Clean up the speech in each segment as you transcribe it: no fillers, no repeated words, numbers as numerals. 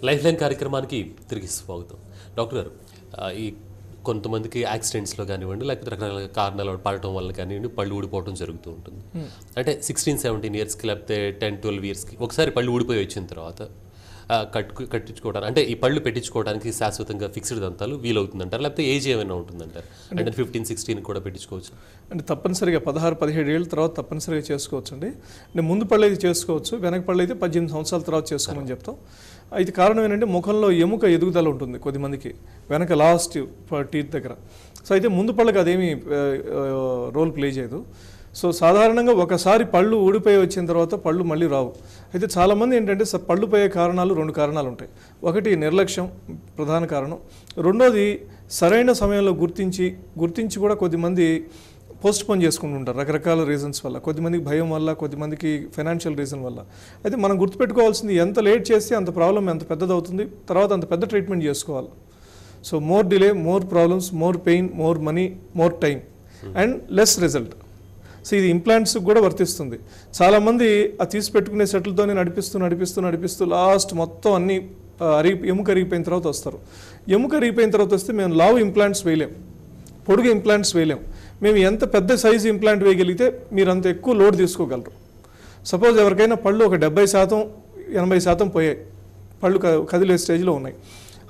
Life line కార్యక్రమానికి తిరిగి స్వాగతం. డాక్టర్ గారు, ఈ కొంతమందికి యాక్సిడెంట్స్లో కానివ్వండి, లేకపోతే రకరకాల కారణాలు పడటం వల్ల కానివ్వండి పళ్ళు ఊడిపోవడం జరుగుతూ ఉంటుంది. అంటే 16-17 ఇయర్స్కి లేకపోతే 10-12 ఇయర్స్కి ఒకసారి పళ్ళు ఊడిపోయి వచ్చిన తర్వాత కట్టించుకోవడానికి, అంటే ఈ పళ్ళు పెట్టించుకోవడానికి శాశ్వతంగా ఫిక్స్డ్ దంతాలు వీలవుతుందంటారు, లేకపోతే ఏజ్ ఏమైనా ఉంటుందంటారు? అంటే 15-16 కూడా పెట్టించుకోవచ్చు అంటే తప్పనిసరిగా 16-17 ఏళ్ళ తర్వాత తప్పనిసరిగా చేసుకోవచ్చు అండి. అంటే ముందు పళ్ళు అయితే చేసుకోవచ్చు, వెనక పళ్ళు అయితే 18 సంవత్సరాల తర్వాత చేసుకోమని చెప్తాం. అయితే కారణం ఏంటంటే ముఖంలో ఎముక ఎదుగుదల ఉంటుంది కొద్దిమందికి వెనక లాస్ట్ టీత్ దగ్గర. సో అయితే ముందు పళ్ళకి అదేమీ రోల్ ప్లే చేయదు. సో సాధారణంగా ఒకసారి పళ్ళు ఊడిపోయి వచ్చిన తర్వాత పళ్ళు మళ్ళీ రావు. అయితే చాలామంది ఏంటంటే పళ్ళు పోయే కారణాలు 2 కారణాలు ఉంటాయి. ఒకటి నిర్లక్ష్యం ప్రధాన కారణం, రెండోది సరైన సమయంలో గుర్తించి కూడా కొద్దిమంది పోస్ట్ పోన్ చేసుకుంటుంటారు రకరకాల రీజన్స్ వల్ల. కొద్దిమందికి భయం వల్ల, కొద్దిమందికి ఫైనాన్షియల్ రీజన్ వల్ల. అయితే మనం గుర్తుపెట్టుకోవాల్సింది ఎంత లేట్ చేస్తే అంత ప్రాబ్లం ఎంత పెద్దది అవుతుంది, తర్వాత అంత పెద్ద ట్రీట్మెంట్ చేసుకోవాలి. So more delay, more problems, more pain, more money, more time and less result. So ఇది ఇంప్లాంట్స్కి కూడా వర్తిస్తుంది. చాలామంది ఆ తీసి పెట్టుకునే సెటిల్తోనే నడిపిస్తూ లాస్ట్ మొత్తం అన్ని ఎముక అరిగిపోయిన తర్వాత వస్తారు. ఎముక అరిగిపోయిన తర్వాత వస్తే మేము లావు ఇంప్లాంట్స్ వేయలేం, పొడుగు ఇంప్లాంట్స్ వేయలేం. మేము ఎంత పెద్ద సైజు ఇంప్లాంట్ వేయగలిగితే మీరు అంత ఎక్కువ లోడ్ తీసుకోగలరు. సపోజ్ ఎవరికైనా పళ్ళు ఒక 70%-80% పోయాయి, పళ్ళు కదిలే స్టేజ్లో ఉన్నాయి.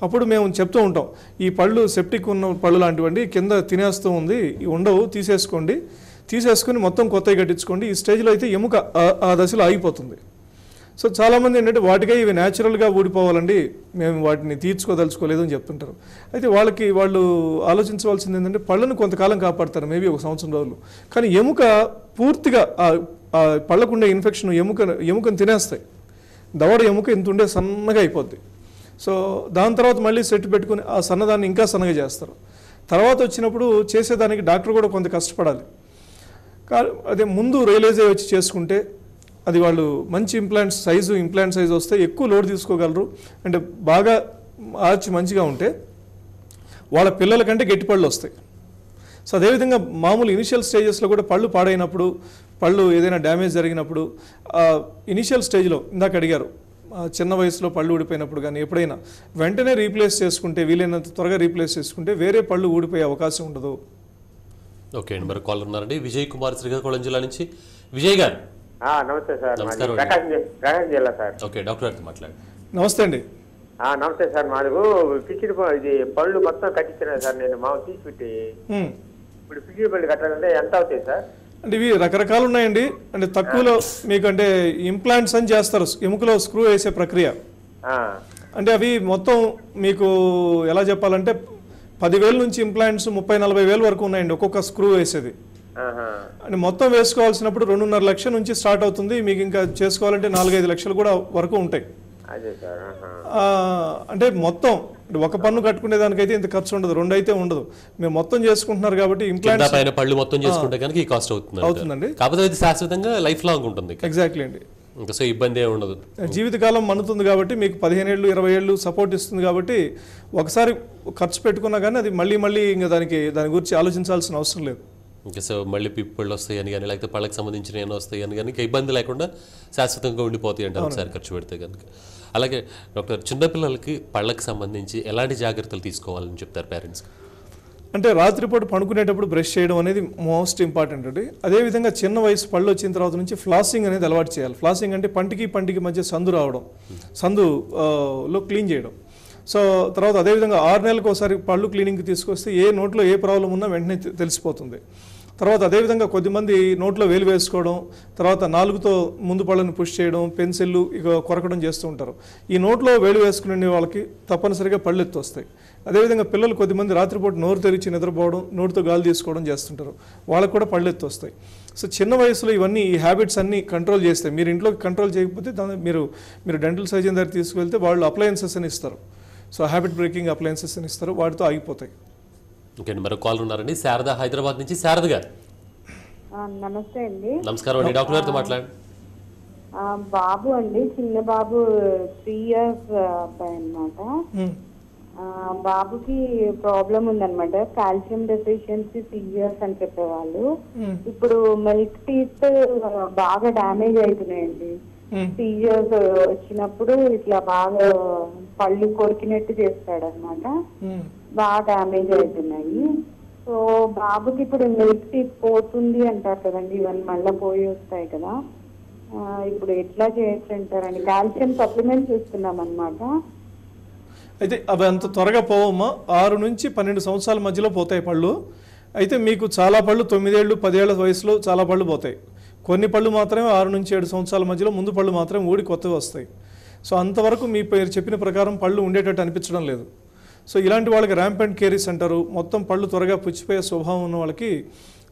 అప్పుడు మేము చెప్తూ ఉంటాం, ఈ పళ్ళు సెప్టిక్ ఉన్న పళ్ళు లాంటివండి, కింద తినేస్తూ ఉంది, ఉండవు, తీసేసుకొని మొత్తం కొత్తవి కట్టించుకోండి. ఈ స్టేజ్లో అయితే ఎముక ఆ దశలో ఆగిపోతుంది. సో చాలామంది ఏంటంటే వాటికే ఇవి న్యాచురల్గా ఊడిపోవాలండి, మేము వాటిని తీర్చుకోదలుచుకోలేదు అని చెప్తుంటారు. అయితే వాళ్ళు ఆలోచించవలసింది ఏంటంటే పళ్ళను కొంతకాలం కాపాడతారు, మేబీ 1 సంవత్సరం రోజులు. కానీ ఎముక పూర్తిగా పళ్ళకుండే ఇన్ఫెక్షన్ ఎముకను తినేస్తాయి. దవడ ఎముక ఇంత ఉండే సన్నగా అయిపోద్ది. సో దాని తర్వాత మళ్ళీ సెట్ పెట్టుకుని ఆ సన్నదాన్ని ఇంకా సన్నగా చేస్తారు. తర్వాత వచ్చినప్పుడు చేసేదానికి డాక్టర్ కూడా కొంత కష్టపడాలి. అదే ముందు రియలైజ్ అయ్యి వచ్చి చేసుకుంటే అది వాళ్ళు మంచి ఇంప్లాంట్ సైజు వస్తే ఎక్కువ లోడ్ తీసుకోగలరు. అంటే బాగా ఆర్చి మంచిగా ఉంటే వాళ్ళ పిల్లల కంటే గట్టి పళ్ళు వస్తాయి. సో అదేవిధంగా మామూలు ఇనిషియల్ స్టేజెస్లో కూడా పళ్ళు పాడైనప్పుడు, పళ్ళు ఏదైనా డ్యామేజ్ జరిగినప్పుడు ఇనిషియల్ స్టేజ్లో ఇందాక అడిగారు, చిన్న వయసులో పళ్ళు ఊడిపోయినప్పుడు కానీ ఎప్పుడైనా వెంటనే రీప్లేస్ చేసుకుంటే, వీలైనంత త్వరగా రీప్లేస్ చేసుకుంటే వేరే పళ్ళు ఊడిపోయే అవకాశం ఉండదు. ఓకే అండి, మరి కాల్ ఉన్నారండి విజయ్ కుమార్, శ్రీకాకుళం జిల్లా నుంచి. విజయ్ గారు నమస్తే సార్. నమస్కారం. ప్రకాశం జిల్లా సార్. ఓకే, డాక్టర్ గారితో మాట్లాడండి. నమస్తే అండి. నమస్తే సార్. మాకు ఫిక్స్డ్ ఇది పళ్ళు మొత్తం కట్టించిన సార్, నేను మామూలు తీసి పెట్టి ఇప్పుడు ఫిక్స్డ్ పళ్ళు కట్టాలంటే ఎంత అవుతాయి సార్? అంటే ఇవి రకరకాలు ఉన్నాయండి. అంటే తక్కువలో మీకు అంటే ఇంప్లాంట్స్ అని చేస్తారు, ఎముకలో స్క్రూ వేసే ప్రక్రియ. అంటే అవి మొత్తం మీకు ఎలా చెప్పాలంటే 10,000 నుంచి ఇంప్లాంట్స్ 30-40,000 వరకు ఉన్నాయండి ఒక్కొక్క స్క్రూ వేసేది. అంటే మొత్తం వేసుకోవాల్సినప్పుడు 2.5 లక్షల నుంచి స్టార్ట్ అవుతుంది. మీకు ఇంకా చేసుకోవాలంటే 4-5 లక్షలు కూడా వరకు ఉంటాయి. అంటే మొత్తం ఒక పన్ను కట్టుకునే దానికైతే ఇంత ఖర్చు ఉండదు, 2 అయితే ఉండదు. మీరు మొత్తం చేసుకుంటున్నారు కాబట్టి ఇంప్లాంట్స్ పైన పళ్ళు మొత్తం చేసుకుంటే కనుక ఈ కాస్ట్ అవుతుందండి. కాకపోతే ఇది శాశ్వతంగా లైఫ్ లాంగ్ ఉంటుంది. ఎగ్జాక్ట్లీ అండి, ఇంకా సో ఇబ్బంది ఏమి ఉండదు. జీవితకాలం మన్నుతుంది కాబట్టి మీకు 15 ఏళ్ళు 20 ఏళ్ళు సపోర్ట్ ఇస్తుంది కాబట్టి ఒకసారి ఖర్చు పెట్టుకున్నా కానీ అది మళ్ళీ ఇంకా దాని గురించి ఆలోచించాల్సిన అవసరం లేదు. ఇంకా సో మళ్ళీ పళ్ళు వస్తాయని కానీ, లేకపోతే పళ్ళకి సంబంధించిన ఏమైనా వస్తాయని కానీ ఇబ్బంది లేకుండా శాశ్వతంగా ఉండిపోతాయి అంటే ఒకసారి ఖర్చు పెడితే కనుక. అలాగే డాక్టర్, చిన్నపిల్లలకి పళ్ళకి సంబంధించి ఎలాంటి జాగ్రత్తలు తీసుకోవాలని చెప్తారు పేరెంట్స్కి? అంటే రాత్రిపూట పడుకునేటప్పుడు బ్రష్ చేయడం అనేది మోస్ట్ ఇంపార్టెంట్ అండి. అదేవిధంగా చిన్న వయసు పళ్ళు వచ్చిన తర్వాత నుంచి ఫ్లాసింగ్ అనేది అలవాటు చేయాలి. ఫ్లాసింగ్ అంటే పంటికి మధ్య సందు రావడం, సందులో క్లీన్ చేయడం. సో తర్వాత అదేవిధంగా 6 నెలలకు ఒకసారి పళ్ళు క్లీనింగ్కి తీసుకొస్తే ఏ నోట్లో ఏ ప్రాబ్లం ఉన్నా వెంటనే తెలిసిపోతుంది. తర్వాత అదేవిధంగా కొద్దిమంది నోట్లో వేలు వేసుకోవడం, తర్వాత నాలుగుతో ముందు పళ్ళని పుష్ చేయడం, పెన్సిల్ కొరకడం చేస్తూ ఉంటారు. ఈ నోట్లో వేలు వేసుకునే వాళ్ళకి తప్పనిసరిగా పళ్ళు ఎత్తు వస్తాయి. అదేవిధంగా పిల్లలు కొద్దిమంది రాత్రిపూట నోరు తెరిచి నిద్రపోవడం, నోటితో గాలి తీసుకోవడం చేస్తుంటారు, వాళ్ళకు కూడా పళ్ళు ఎత్తు వస్తాయి. సో చిన్న వయసులో ఇవన్నీ ఈ హ్యాబిట్స్ అన్నీ కంట్రోల్ చేస్తే, మీరు ఇంట్లో కంట్రోల్ చేయకపోతే మీరు డెంటల్ సర్జన్ దగ్గర తీసుకువెళ్తే వాళ్ళు అప్లయన్సెస్ అని ఇస్తారు. సో హ్యాబిట్ బ్రేకింగ్ అప్లయన్సెస్ అని ఇస్తారు, వాటితో ఆగిపోతాయి. ఓకే, మరో కాల్ ఉన్నారండి. శారద, హైదరాబాద్ నుంచి. శారద గారు నమస్తే అండి. నమస్కారం అండి, డాక్టర్ గారితో మాట్లాడండి. బాబు అండి, చిన్న బాబు 3 years అబ్బాయి అనమాట. బాబుకి ప్రాబ్లం ఉందన్నమాట, కాల్షియం డెఫిషియన్సీ సీరియస్ అని చెప్పేవాళ్ళు. ఇప్పుడు మిల్క్ టీత్ బాగా డ్యామేజ్ అవుతున్నాయండి. సీరియస్ వచ్చినప్పుడు ఇట్లా బాగా పళ్ళు కొరికినట్టు చేస్తాడు అనమాట. బాగా డ్యామేజ్ అవుతున్నాయి. సో బాబుకి ఇప్పుడు మిల్క్ టీత్ పోతుంది అంటారు కదండి, ఇవన్నీ మళ్ళీ పోయి వస్తాయి కదా, ఇప్పుడు ఎట్లా చేయొచ్చు అంటారండి? కాల్షియం సప్లిమెంట్స్ ఇస్తున్నాం అనమాట. అయితే అవి అంత త్వరగా పోవమ్మా, 6 నుంచి 12 సంవత్సరాల మధ్యలో పోతాయి పళ్ళు. అయితే మీకు చాలా పళ్ళు 9 ఏళ్ళు 10 ఏళ్ల వయసులో చాలా పళ్ళు పోతాయి. కొన్ని పళ్ళు మాత్రమే 6 నుంచి 7 సంవత్సరాల మధ్యలో ముందు పళ్ళు మాత్రమే ఊడి కొత్తవి వస్తాయి. సో అంతవరకు మీ పేరు చెప్పిన ప్రకారం పళ్ళు ఉండేటట్టు అనిపించడం లేదు. సో ఇలాంటి వాళ్ళకి ర్యాంపెంట్ కేరీస్ అంటారు. మొత్తం పళ్ళు త్వరగా పుచ్చిపోయే స్వభావం ఉన్న వాళ్ళకి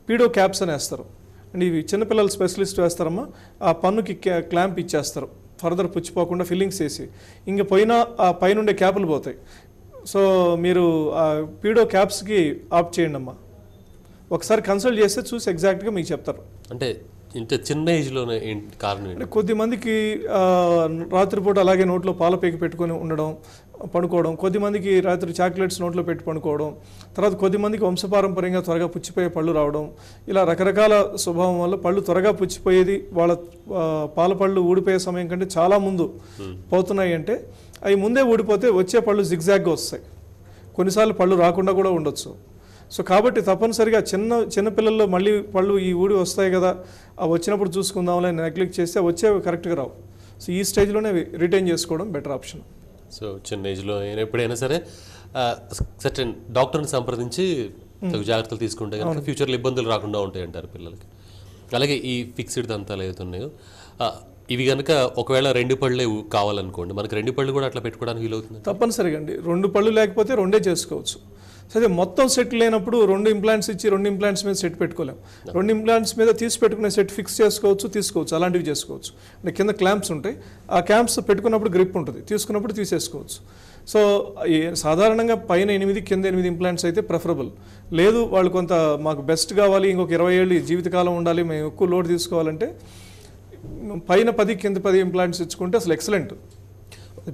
పీడో క్యాప్స్ అని వేస్తారు. అండ్ ఇవి చిన్నపిల్లల స్పెషలిస్ట్ వేస్తారమ్మా. ఆ పన్నుకి క్లాంప్ ఇచ్చేస్తారు ఫర్దర్ పుచ్చిపోకుండా ఫిల్లింగ్స్ వేసి, ఇంక పోయినా ఆ పైనుండే క్యాపులు పోతాయి. సో మీరు ఆ పీడో క్యాప్స్కి ఆప్ట్ చేయండి అమ్మా. ఒకసారి కన్సల్ట్ చేస్తే చూసి ఎగ్జాక్ట్గా మీకు చెప్తారు. అంటే ఇంత చిన్న ఏజ్లోనే కారణం ఏంటి? కొద్దిమందికి రాత్రిపూట అలాగే నోట్లో పాల పేకి పెట్టుకొని ఉండడం, పడుకోవడం, కొద్దిమందికి రాత్రి చాక్లెట్స్ నోట్లో పెట్టి పడుకోవడం, తర్వాత కొద్దిమందికి వంశపారంపర్యంగా త్వరగా పుచ్చిపోయే పళ్ళు రావడం, ఇలా రకరకాల స్వభావం వల్ల పళ్ళు త్వరగా పుచ్చిపోయేది వాళ్ళ పాల పళ్ళు ఊడిపోయే సమయం కంటే చాలా ముందు పోతున్నాయి. అంటే అవి ముందే ఊడిపోతే వచ్చే పళ్ళు జిగ్జాగ్గా వస్తాయి. కొన్నిసార్లు పళ్ళు రాకుండా కూడా ఉండొచ్చు. సో కాబట్టి తప్పనిసరిగా చిన్నపిల్లల్లో మళ్ళీ పళ్ళు ఈ ఊడి వస్తాయి కదా, అవి వచ్చినప్పుడు చూసుకుందాంలే నెగ్లెక్ట్ చేస్తే వచ్చేవి కరెక్ట్గా రావు. సో ఈ స్టేజ్లోనే రిటైన్ చేసుకోవడం బెటర్ ఆప్షన్. సో చిన్న ఏజ్లో ఎప్పుడైనా సరే సర్టెన్ డాక్టర్ని సంప్రదించి జాగ్రత్తలు తీసుకుంటే కనుక ఫ్యూచర్లో ఇబ్బందులు రాకుండా ఉంటాయి అంటారు పిల్లలకి. అలాగే ఈ ఫిక్స్డ్ దంతాలు ఏవైతున్నాయో ఇవి కనుక ఒకవేళ 2 పళ్ళే కావాలనుకోండి, మనకి 2 పళ్ళు కూడా అట్లా పెట్టుకోవడానికి వీలవుతుంది? తప్పనిసరిగా అండి. 2 పళ్ళు లేకపోతే 2 చేసుకోవచ్చు. సరే మొత్తం సెట్ లేనప్పుడు 2 ఇంప్లాంట్స్ ఇచ్చి 2 ఇంప్లాంట్స్ మీద సెట్ పెట్టుకోలేం. 2 ఇంప్లాంట్స్ మీద తీసి పెట్టుకునే సెట్ ఫిక్స్ తీసుకోవచ్చు, అలాంటివి చేసుకోవచ్చు. అంటే కింద క్లాంప్స్ ఉంటాయి, ఆ క్లాంప్స్ పెట్టుకున్నప్పుడు గ్రిప్ ఉంటుంది, తీసుకున్నప్పుడు తీసేసుకోవచ్చు. సో సాధారణంగా పైన 8 కింద 8 ఇంప్లాంట్స్ అయితే ప్రిఫరబుల్. లేదు వాళ్ళు కొంత మాకు బెస్ట్ కావాలి, ఇంకొక 20 ఏళ్ళు జీవితకాలం ఉండాలి, మేము ఎక్కువ లోడ్ తీసుకోవాలంటే పైన 10 కింద 10 ఇంప్లాంట్స్ ఇచ్చుకుంటే అసలు ఎక్సలెంట్,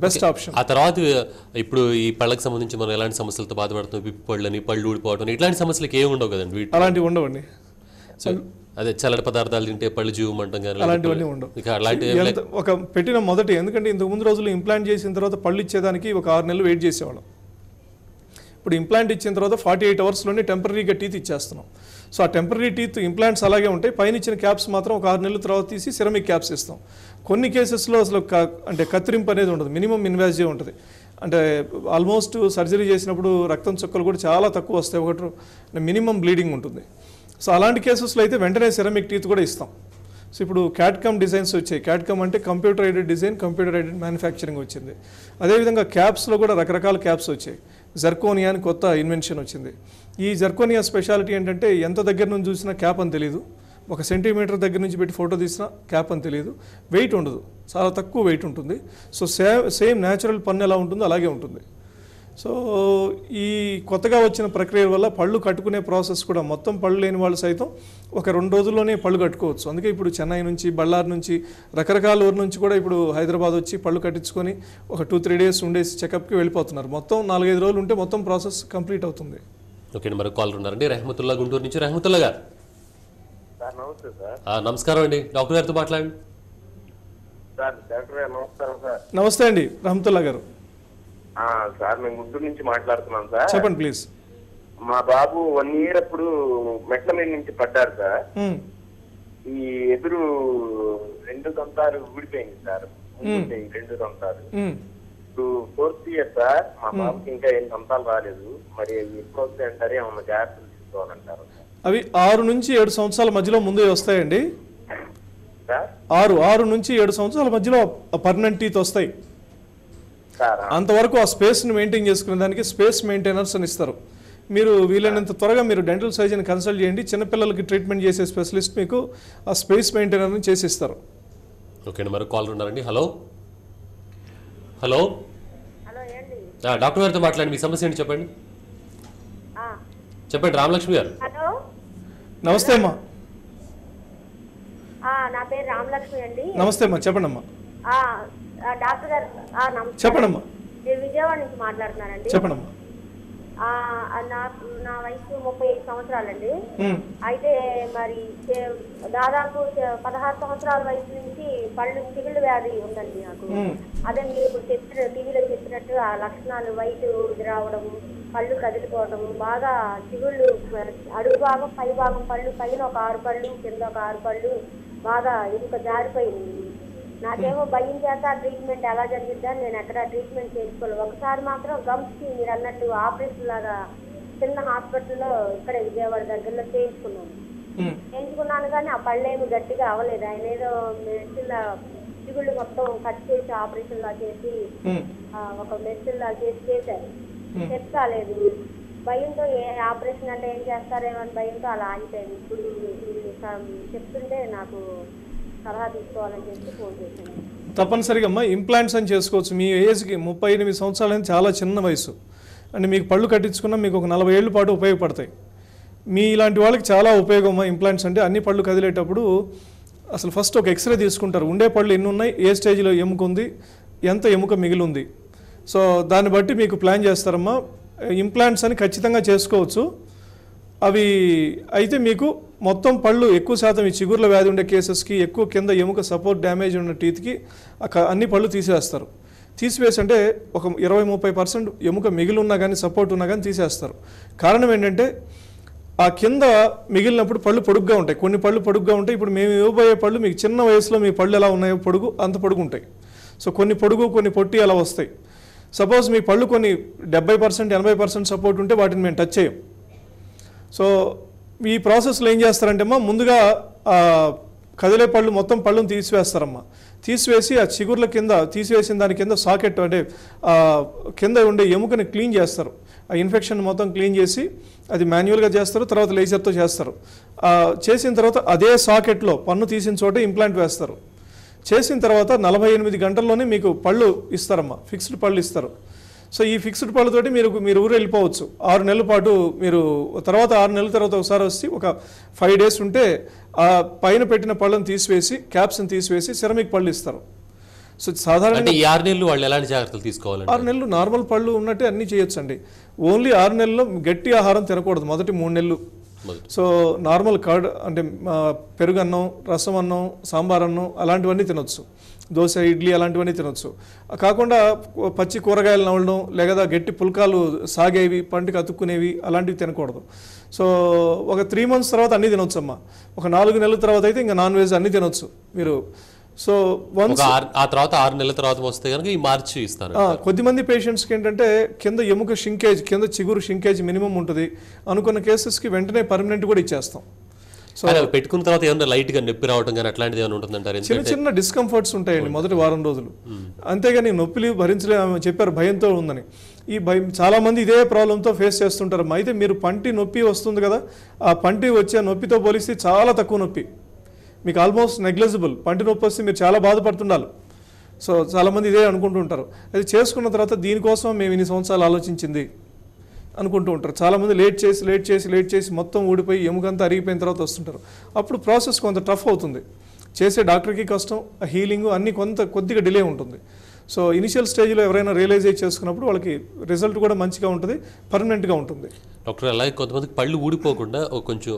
బెస్ట్ ఆప్షన్. ఆ తర్వాత ఇప్పుడు ఈ పళ్ళకి సంబంధించి మనం ఎలాంటి సమస్యలతో బాధపడుతున్నాం, పిప్పి పళ్ళని, పళ్ళు ఊడిపోవడం, ఇట్లాంటి సమస్యలకు ఏమి ఉండవు కదండి? అలాంటివి ఉండవండి. సో అదే చల్లటి పదార్థాలు తింటే పళ్ళు జీవమంటాం కానీ అలాంటివన్నీ ఉండవు. ఒక పెట్టిన మొదటి, ఎందుకంటే ఇంతకు ముందు రోజులు ఇంప్లాంట్ చేసిన తర్వాత పళ్ళు ఇచ్చేదానికి ఒక 6 నెలలు వెయిట్ చేసేవాళ్ళం. ఇప్పుడు ఇంప్లాంట్ ఇచ్చిన తర్వాత 48 అవర్స్లోనే టెంపరీగా టీత్ ఇచ్చేస్తున్నాం. సో ఆ టెంపరీ టీత్ ఇంప్లాంట్స్ అలాగే ఉంటాయి, పైన ఇచ్చిన క్యాప్స్ మాత్రం ఒక 6 నెలల తర్వాత తీసి సిరమిక్ క్యాప్స్ ఇస్తాం. కొన్ని కేసెస్లో అసలు అంటే కత్తిరింపు అనేది ఉండదు, మినిమం ఇన్వాజివ్ ఉంటుంది. అంటే ఆల్మోస్ట్ సర్జరీ చేసినప్పుడు రక్తం చుక్కలు కూడా చాలా తక్కువ వస్తాయి, ఒకటి మినిమం బ్లీడింగ్ ఉంటుంది. సో అలాంటి కేసెస్లో అయితే వెంటనే సిరమిక్ టీత్ కూడా ఇస్తాం. సో ఇప్పుడు క్యాడ్కమ్ డిజైన్స్ వచ్చాయి. క్యాడ్కమ్ అంటే computer aided design, computer aided manufacturing వచ్చింది. అదేవిధంగా క్యాప్స్లో కూడా రకరకాల క్యాప్స్ వచ్చాయి. జర్కోనియా అని కొత్త ఇన్వెన్షన్ వచ్చింది. ఈ జర్కోనియా స్పెషాలిటీ ఏంటంటే ఎంత దగ్గర నుంచి చూసినా క్యాప్ అని తెలియదు, 1 సెంటీమీటర్ దగ్గర నుంచి పెట్టి ఫోటో తీసినా క్యాప్ అని తెలియదు, వెయిట్ ఉండదు, చాలా తక్కువ వెయిట్ ఉంటుంది. సో సేమ్ న్యాచురల్ పన్ను ఎలా ఉంటుందో అలాగే ఉంటుంది. సో ఈ కొత్తగా వచ్చిన ప్రక్రియ వల్ల పళ్ళు కట్టుకునే ప్రాసెస్ కూడా మొత్తం పళ్ళు లేని వాళ్ళు సైతం ఒక 2 రోజుల్లోనే పళ్ళు కట్టుకోవచ్చు. అందుకే ఇప్పుడు చెన్నై నుంచి, బళ్ళారి నుంచి, రకరకాల ఊరు నుంచి కూడా ఇప్పుడు హైదరాబాద్ వచ్చి పళ్ళు కట్టించుకొని ఒక 2-3 డేస్ ఉండేసి చెకప్కి వెళ్ళిపోతున్నారు. మొత్తం 4-5 రోజులు ఉంటే మొత్తం ప్రాసెస్ కంప్లీట్ అవుతుంది. ఓకే అండి, మరొక కాలర్ ఉన్నారండి, రెహమతుల్లా గుంటూరు నుంచి. రెహమతుల్లా గారు నమస్తే సార్. నమస్కారం అండి, డాక్టర్ గారితో మాట్లాడండి. సార్ డాక్టర్ గారు నమస్కారం సార్. నమస్తే అండి రహమతుల్లా గారు. సార్ మేము గుంటూరు నుంచి మాట్లాడుతున్నాం సార్. చెప్పండి ప్లీజ్. మా బాబు 1 ఇయర్ అప్పుడు మెట్ల మీద నుంచి పడ్డారు సార్. ఈ ఎదురు 2 దంతాలు ఊడిపోయింది సార్, 2 దంతాలు. ఇప్పుడు 4th ఇయర్ సార్, మా బాబుకి ఇంకా 8 దంతాలు రాలేదు. మరి ఎప్పుడు వస్తాయి అంటారు, ఏమన్నా జాగ్రత్తలు తీసుకోవాలంటారు? అవి 6 నుంచి 7 సంవత్సరాల మధ్యలో ముందే వస్తాయండి. సార్ 6 నుంచి 7 సంవత్సరాల మధ్యలో పర్మనెంట్ టీత్ వస్తాయి. అంతవరకు ఆ స్పేస్ని మెయింటైన్ చేసుకునే దానికి స్పేస్ మెయింటైనర్స్ అని ఇస్తారు. మీరు వీలైనంత త్వరగా మీరు డెంటల్ సర్జన్ కన్సల్ట్ చేయండి. చిన్నపిల్లలకి ట్రీట్మెంట్ చేసే స్పెషలిస్ట్ మీకు ఆ స్పేస్ మెయింటైనర్ని చేసి ఇస్తారు. ఓకే అండి, మరొక కాలర్ ఉన్నారండి. హలో హలో డాక్టర్ గారితో మాట్లాడండి, మీ సమస్య ఏంటి చెప్పండి. చెప్పండి రామలక్ష్మి గారు. నమస్తే అమ్మా. నా పేరు రామలక్ష్మి అండి. నమస్తే అమ్మా, చెప్పండి అమ్మా. డాక్టర్ గారు చెప్పండమ్మా. నేను విజయవాడ నుంచి మాట్లాడుతున్నానండి. చెప్పండమ్మా. నా వయసు 35 సంవత్సరాలండి. అయితే మరి దాదాపు 16 సంవత్సరాల వయసు నుంచి పళ్ళు చిగుళ్ళు వ్యాధి ఉందండి నాకు. అదే మీరు ఇప్పుడు టీవీలో చెప్పినట్టు ఆ లక్షణాలు వైట్ ఇది రావడము, పళ్ళు కదిలిపోవడము, బాగా చిగుళ్ళు అడుగు భాగం పై భాగం పళ్ళు, పైన ఒక 6 పళ్ళు కింద ఒక 6 పళ్ళు, బాగా ఎముక జారిపోయింది. నాకేమో భయం చేత ట్రీట్మెంట్ ఎలా జరిగిద్దా, నేను ఎక్కడ ట్రీట్మెంట్ చేసుకోలేదు. ఒకసారి మాత్రం గమ్స్కి మీరు అన్నట్టు ఆపరేషన్ లాగా చిన్న హాస్పిటల్లో ఇక్కడ విజయవాడ దగ్గరలో చేయించుకున్నాను కానీ ఆ పళ్ళేమి గట్టిగా అవ్వలేదు. ఆయన ఏదో మెడిసిన్ చిగుళ్ళు మొత్తం కట్ చేసి ఆపరేషన్ లా చేసి ఒక మెడిసిన్ లా చేశారు. సెట్ కాలేదు. భయంతో ఏ ఆపరేషన్ అంటే ఏం చేస్తారేమో అని భయంతో అలా ఆగిపోయింది. ఇప్పుడు చెప్తుంటే నాకు సలహా తీసుకోవాలని చెప్పి ఫోన్ చేశాను. తప్పనిసరిగా అమ్మా ఇంప్లాంట్స్ అని చేసుకోవచ్చు. మీ ఏజ్కి 38 సంవత్సరాలు అనేది చాలా చిన్న వయసు అంటే మీకు పళ్ళు కట్టించుకున్నా మీకు ఒక 40 ఏళ్ళ పాటు ఉపయోగపడతాయి. మీ ఇలాంటి వాళ్ళకి చాలా ఉపయోగం ఇంప్లాంట్స్ అంటే. అన్ని పళ్ళు కదిలేటప్పుడు అసలు ఫస్ట్ ఒక ఎక్స్రే తీసుకుంటారు. ఉండే పళ్ళు ఎన్ని ఉన్నాయి, ఏ స్టేజ్లో ఎముక ఉంది, ఎంత ఎముక మిగిలి ఉంది. సో దాన్ని బట్టి మీకు ప్లాన్ చేస్తారమ్మా. ఇంప్లాంట్స్ అని ఖచ్చితంగా చేసుకోవచ్చు. అవి అయితే మీకు మొత్తం పళ్ళు ఎక్కువ శాతం ఈ చిగుర్ల వ్యాధి ఉండే కేసెస్కి ఎక్కువ కింద ఎముక సపోర్ట్ డ్యామేజ్ ఉన్న టీత్కి అన్ని పళ్ళు తీసేస్తారు. తీసివేసి అంటే ఒక 20-30% ఎముక మిగిలి ఉన్నా కానీ సపోర్ట్ ఉన్నా కానీ తీసేస్తారు. కారణం ఏంటంటే ఆ కింద మిగిలినప్పుడు పళ్ళు పొడుగ్గా ఉంటాయి. కొన్ని పళ్ళు పొడుగ్గా ఉంటాయి. ఇప్పుడు మేము ఇవ్వబోయే పళ్ళు మీకు చిన్న వయసులో మీ పళ్ళు ఎలా ఉన్నాయో పొడుగు అంత పొడుగు ఉంటాయి. సో కొన్ని పొడుగు కొన్ని పొట్టి అలా వస్తాయి. సపోజ్ మీ పళ్ళు కొన్ని 70% 80% సపోర్ట్ ఉంటే వాటిని మేము టచ్ చేయం. సో ఈ ప్రాసెస్లో ఏం చేస్తారంటే అమ్మా ముందుగా కదిలే పళ్ళు మొత్తం పళ్ళును తీసివేస్తారమ్మా. తీసివేసి ఆ చిగుర్ల కింద తీసివేసిన దాని కింద సాకెట్ అంటే కింద ఉండే ఎముకని క్లీన్ చేస్తారు. ఆ ఇన్ఫెక్షన్ మొత్తం క్లీన్ చేసి అది మాన్యువల్గా చేస్తారు, తర్వాత లేజర్తో చేస్తారు. చేసిన తర్వాత అదే సాకెట్లో పన్ను తీసిన చోట ఇంప్లాంట్ వేస్తారు. చేసిన తర్వాత 48 గంటల్లోనే మీకు పళ్ళు ఇస్తారమ్మా, ఫిక్స్డ్ పళ్ళు ఇస్తారు. సో ఈ ఫిక్స్డ్ పళ్ళతోటి మీరు ఊరు వెళ్ళిపోవచ్చు. 6 నెలల పాటు మీరు తర్వాత 6 నెలల తర్వాత ఒకసారి వచ్చి ఒక 5 days ఉంటే ఆ పైన పెట్టిన పళ్ళను తీసివేసి క్యాప్స్ని తీసివేసి సిరమిక్ పళ్ళు ఇస్తారు. సో సాధారణంగా 6 నెలలు వాళ్ళు ఎలాంటి జాగ్రత్తలు తీసుకోవాలి? 6 నెలలు నార్మల్ పళ్ళు ఉన్నట్టే అన్నీ చేయొచ్చు అండి. ఓన్లీ 6 నెలల్లో గట్టి ఆహారం తినకూడదు మొదటి 3 నెలలు. సో నార్మల్ కర్డ్ అంటే పెరుగన్నం, రసం అన్నం, సాంబార్ అన్నం అలాంటివన్నీ తినొచ్చు. దోశ, ఇడ్లీ అలాంటివన్నీ తినొచ్చు. కాకుండా పచ్చి కూరగాయలు నవ్వడం లేదా గట్టి పుల్కాలు సాగేవి పంటికి అతుక్కునేవి అలాంటివి తినకూడదు. సో ఒక 3 months తర్వాత అన్నీ తినొచ్చు అమ్మా. ఒక 4 నెలల తర్వాత అయితే ఇంకా నాన్ వెజ్ అన్నీ తినొచ్చు మీరు. సో ఆ తర్వాత 6 నెలల తర్వాత వస్తే కనుక ఈ మార్చి ఇస్తారు. కొద్దిమంది పేషెంట్స్కి ఏంటంటే కింద ఎముక షింకేజ్, కింద చిగురు షింకేజ్ మినిమం ఉంటుంది అనుకున్న కేసెస్కి వెంటనే పర్మనెంట్ కూడా ఇచ్చేస్తాం. సో పెట్టుకున్న తర్వాత ఏమన్నా లైట్గా నొప్పి రావడం కానీ అట్లాంటిది ఏమైనా ఉంటుందంటారు? చిన్న చిన్న డిస్కంఫర్ట్స్ ఉంటాయండి మొదటి వారం రోజులు. అంతేగాని నొప్పిలు భరించలే చెప్పారు భయంతో ఉందని. ఈ భయం చాలామంది ఇదే ప్రాబ్లంతో ఫేస్ చేస్తుంటారు. అయితే మీరు పంటి నొప్పి వస్తుంది కదా, ఆ పంటి వచ్చే నొప్పితో పోలిస్తే చాలా తక్కువ నొప్పి, మీకు ఆల్మోస్ట్ నెగ్లిజిబుల్. పంటి నొప్పి వస్తే మీరు చాలా బాధపడుతుండాలి. సో చాలామంది ఇదే అనుకుంటూ ఉంటారు. అది చేసుకున్న తర్వాత దీనికోసం మేము ఇన్ని సంవత్సరాలు ఆలోచించింది అనుకుంటూ ఉంటారు. చాలామంది లేట్ చేసి మొత్తం ఊడిపోయి ఎముకంతా అరిగిపోయిన తర్వాత వస్తుంటారు. అప్పుడు ప్రాసెస్ కొంత టఫ్ అవుతుంది. చేసే డాక్టర్కి కష్టం, హీలింగ్ అన్నీ కొద్దిగా డిలే ఉంటుంది. సో ఇనిషియల్ స్టేజ్లో ఎవరైనా రియలైజ్ చేసుకున్నప్పుడు వాళ్ళకి రిజల్ట్ కూడా మంచిగా ఉంటుంది, పర్మనెంట్గా ఉంటుంది. డాక్టర్ అలాగే కొంతమందికి పళ్ళు ఊడిపోకుండా కొంచెం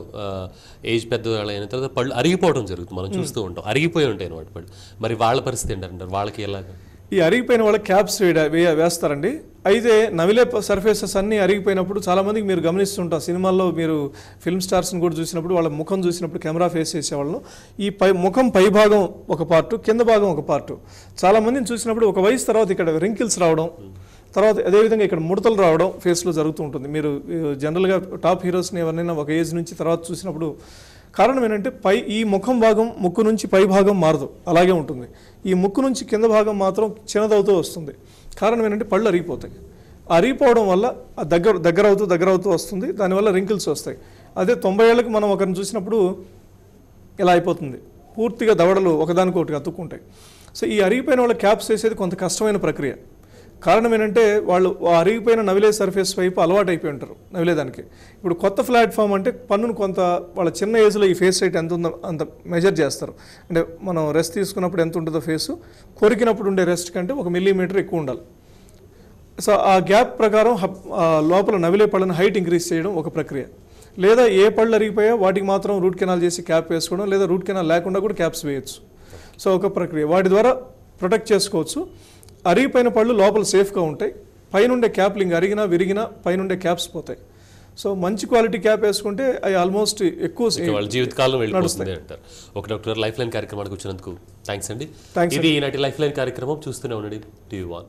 ఏజ్ పెద్దవాళ్ళు అయిన తర్వాత పళ్ళు అరిగిపోవడం జరుగుతుంది, మనం చూస్తూ ఉంటాం. అరిగిపోయి ఉంటాయి అన్నమాట పళ్ళు. మరి వాళ్ళ పరిస్థితి ఏంటంటారు? వాళ్ళకి ఎలాగా? ఈ అరిగిపోయిన వాళ్ళకి క్యాప్స్ వేస్తారండి. అయితే నవిలే సర్ఫేసెస్ అన్నీ అరిగిపోయినప్పుడు చాలామందికి మీరు గమనిస్తుంటారు, సినిమాల్లో మీరు ఫిల్మ్ స్టార్స్ని కూడా చూసినప్పుడు వాళ్ళ ముఖం చూసినప్పుడు కెమెరా ఫేస్ చేసేవాళ్ళను ఈ ముఖం పై భాగం ఒక పార్టు, కింద భాగం ఒక పార్టు. చాలామందిని చూసినప్పుడు ఒక వయసు తర్వాత ఇక్కడ రింకిల్స్ రావడం, తర్వాత అదేవిధంగా ఇక్కడ ముడతలు రావడం ఫేస్లో జరుగుతూ ఉంటుంది. మీరు జనరల్గా టాప్ హీరోస్ని ఎవరినైనా ఒక ఏజ్ నుంచి తర్వాత చూసినప్పుడు కారణం ఏంటంటే ఈ ముఖం భాగం ముక్కు నుంచి పై భాగం మారదు, అలాగే ఉంటుంది. ఈ ముక్కు నుంచి కింద భాగం మాత్రం చిన్నదవుతూ వస్తుంది. కారణం ఏంటంటే పళ్ళు అరిగిపోతాయి. అరిగిపోవడం వల్ల దగ్గర అవుతూ వస్తుంది. దానివల్ల రింకిల్స్ వస్తాయి. అదే 90 ఏళ్ళకి మనం ఒకరిని చూసినప్పుడు ఇలా అయిపోతుంది, పూర్తిగా దవడలు ఒకదానికొకటి అతుక్కుంటాయి. సో ఈ అరిగిపోయిన వాళ్ళ క్యాప్స్ వేసేది కొంత కష్టమైన ప్రక్రియ. కారణం ఏంటంటే వాళ్ళు అరిగిపోయిన నవిలే సర్ఫేస్ వైపు అలవాటు అయిపోయి ఉంటారు నవిలేదానికి. ఇప్పుడు కొత్త ప్లాట్ఫామ్ అంటే పన్నును కొంత వాళ్ళ చిన్న ఏజ్లో ఈ ఫేస్ రేట్ ఎంత ఉందో అంత మెజర్ చేస్తారు. అంటే మనం రెస్ట్ తీసుకున్నప్పుడు ఎంత ఉంటుందో ఫేసు, కొరికినప్పుడు ఉండే రెస్ట్ కంటే 1 మిల్లీమీటర్ ఎక్కువ ఉండాలి. సో ఆ గ్యాప్ ప్రకారం లోపల నవిలే పళ్ళని హైట్ ఇంక్రీజ్ చేయడం ఒక ప్రక్రియ. లేదా ఏ పళ్ళు అరిగిపోయా వాటికి మాత్రం రూట్ కెనాల్ చేసి క్యాప్ వేసుకోవడం, లేదా రూట్ కెనాల్ లేకుండా కూడా క్యాప్స్ వేయచ్చు. సో ఒక ప్రక్రియ, వాటి ద్వారా ప్రొటెక్ట్ చేసుకోవచ్చు. అరిగిపోయిన పళ్ళు లోపల సేఫ్గా ఉంటాయి. పైనుండే క్యాప్లు ఇంకా అరిగినా విరిగినా పైనుండే క్యాప్స్ పోతాయి. సో మంచి క్వాలిటీ క్యాప్ వేసుకుంటే అవి ఆల్మోస్ట్ ఎక్కువ వాళ్ళ జీవితకాలం వెళ్ళిపోతుంది అంటారు. ఒక డాక్టర్ లైఫ్ లైన్ కార్యక్రమానికి వచ్చినందుకు థ్యాంక్స్ అండి. Thanks ఇది ఈనాటి లైఫ్ లైన్ కార్యక్రమం. చూస్తూనే ఉండండి TV1.